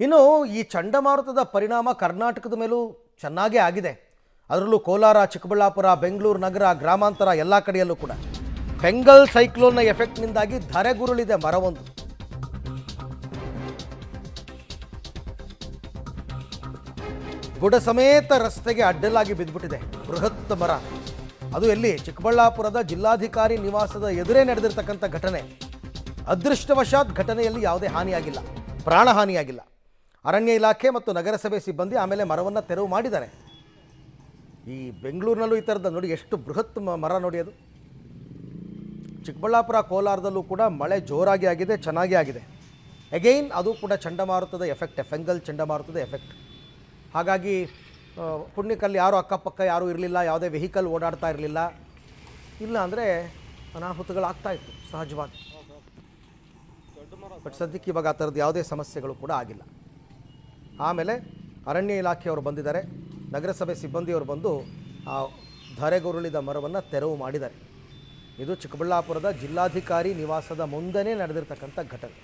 ಇನ್ನು ಈ ಚಂಡಮಾರುತದ ಪರಿಣಾಮ ಕರ್ನಾಟಕದ ಮೇಲೂ ಚೆನ್ನಾಗೇ ಆಗಿದೆ. ಅದರಲ್ಲೂ ಕೋಲಾರ, ಚಿಕ್ಕಬಳ್ಳಾಪುರ, ಬೆಂಗಳೂರು ನಗರ, ಗ್ರಾಮಾಂತರ ಎಲ್ಲ ಕಡೆಯಲ್ಲೂ ಕೂಡ ಬೆಂಗಲ್ ಸೈಕ್ಲೋನ್ನ ಎಫೆಕ್ಟ್ನಿಂದಾಗಿ ಧರೆಗುರುಳಿದೆ ಮರವೊಂದು. ಬುಡ ಸಮೇತ ರಸ್ತೆಗೆ ಅಡ್ಡಲಾಗಿ ಬಿದ್ದುಬಿಟ್ಟಿದೆ ಬೃಹತ್ ಮರ. ಅದು ಎಲ್ಲಿ? ಚಿಕ್ಕಬಳ್ಳಾಪುರದ ಜಿಲ್ಲಾಧಿಕಾರಿ ನಿವಾಸದ ಎದುರೇ ನಡೆದಿರ್ತಕ್ಕಂಥ ಘಟನೆ. ಅದೃಷ್ಟವಶಾತ್ ಘಟನೆಯಲ್ಲಿ ಯಾವುದೇ ಹಾನಿಯಾಗಿಲ್ಲ, ಪ್ರಾಣ ಹಾನಿಯಾಗಿಲ್ಲ. ಅರಣ್ಯ ಇಲಾಖೆ ಮತ್ತು ನಗರಸಭೆ ಸಿಬ್ಬಂದಿ ಆಮೇಲೆ ಮರವನ್ನು ತೆರವು ಮಾಡಿದ್ದಾರೆ. ಈ ಬೆಂಗಳೂರಿನಲ್ಲೂ ಈ ಥರದ ನೋಡಿ, ಎಷ್ಟು ಬೃಹತ್ ಮರ ನೋಡಿ ಅದು. ಚಿಕ್ಕಬಳ್ಳಾಪುರ, ಕೋಲಾರದಲ್ಲೂ ಕೂಡ ಮಳೆ ಜೋರಾಗಿ ಆಗಿದೆ, ಚೆನ್ನಾಗಿ ಆಗಿದೆ. ಅಗೈನ್ ಅದು ಕೂಡ ಚಂಡಮಾರುತದ ಎಫೆಕ್ಟ್, ಫೆಂಗಲ್ ಚಂಡಮಾರುತದ ಎಫೆಕ್ಟ್. ಹಾಗಾಗಿ ಪುಣ್ಯಕಲ್ಲಿ ಯಾರು ಅಕ್ಕಪಕ್ಕ ಯಾರೂ ಇರಲಿಲ್ಲ, ಯಾವುದೇ ವೆಹಿಕಲ್ ಓಡಾಡ್ತಾ ಇರಲಿಲ್ಲ. ಇಲ್ಲ ಅಂದರೆ ಅನಾಹುತಗಳಾಗ್ತಾಯಿತ್ತು ಸಹಜವಾಗಿ. ಬಟ್ ಸದ್ಯಕ್ಕೆ ಇವಾಗ ಆ ಥರದ್ದು ಯಾವುದೇ ಸಮಸ್ಯೆಗಳು ಕೂಡ ಆಗಿಲ್ಲ. ಆಮೇಲೆ ಅರಣ್ಯ ಇಲಾಖೆಯವರು ಬಂದಿದ್ದಾರೆ, ನಗರಸಭೆ ಸಿಬ್ಬಂದಿಯವರು ಬಂದು ಆ ಧರೆಗುರುಳಿದ ಮರವನ್ನು ತೆರವು ಮಾಡಿದ್ದಾರೆ. ಇದು ಚಿಕ್ಕಬಳ್ಳಾಪುರದ ಜಿಲ್ಲಾಧಿಕಾರಿ ನಿವಾಸದ ಮುಂದೆನೇ ನಡೆದಿರ್ತಕ್ಕಂಥ ಘಟನೆ.